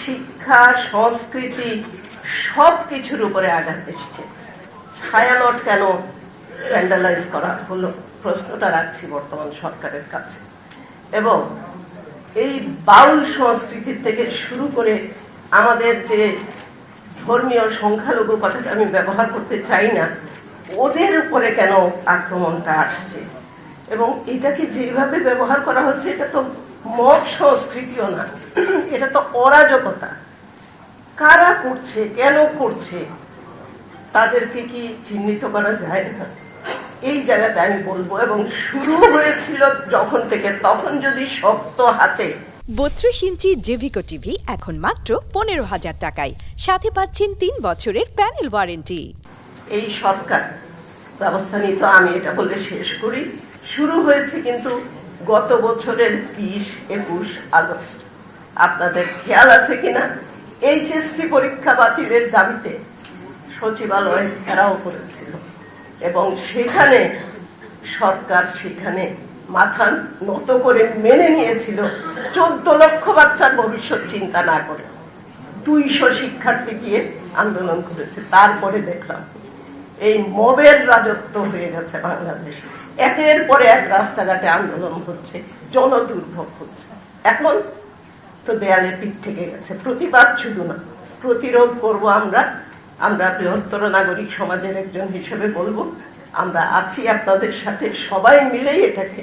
শিক্ষা, সংস্কৃতি সব কিছুর উপরে আঘাত এসছে। ছায়ানট কেন ভ্যান্ডালাইজ করা হলো প্রশ্নটা রাখছি বর্তমান সরকারের কাছে। এবং এই বাউল সংস্কৃতি থেকে শুরু করে আমাদের যে ধর্মীয় সংখ্যালঘু কথাটা আমি ব্যবহার করতে চাই না, ওদের উপরে কেন আক্রমণটা আসছে এবং এটাকে যেভাবে ব্যবহার করা হচ্ছে এটা তো মব সংস্কৃতিও না, এটা তো অরাজকতা। কারা করছে, কেন করছে, তাদেরকে কি চিহ্নিত করা যায় না? এই জায়গাতে আমি বলবো। এবং শুরু হয়েছিল যখন থেকে, তখন যদি শক্ত হাতে 32 ইঞ্চি জেভিকো টিভি এখন মাত্র 15,000 টাকায়, সাথে পাচ্ছেন 3 বছরের প্যানেল ওয়ারেন্টি। এই সরকার ব্যবস্থা নিত, আমি এটা বলে শেষ করি। শুরু হয়েছে কিন্তু গত বছরের 20-21 আগস্ট। আপনাদের খেয়াল আছে কিনা, এইচএসসি পরীক্ষা বাতিলের দাবিতে সচিবালয় ঘেরাও করেছিল এবং সেখানে সরকার সেখানে মাথা নত করে মেনে নিয়েছিল 14 লক্ষ বাচ্চার ভবিষ্যৎ চিন্তা না করে। 200 শিক্ষার্থী গিয়ে আন্দোলন করেছে। তারপরে দেখলাম এই মবের রাজত্ব হয়ে গেছে বাংলাদেশ। একের পরে এক রাস্তাঘাটে আন্দোলন হচ্ছে, জনদুর্ভোগ হচ্ছে। এখন তো দেয়ালে পিঠ থেকে গেছে। প্রতিবাদ শুধু না, প্রতিরোধ করব আমরা। আমরা বৃহত্তর নাগরিক সমাজের একজন হিসেবে বলবো, আমরা আছি আপনাদের সাথে, সবাই মিলেই এটাকে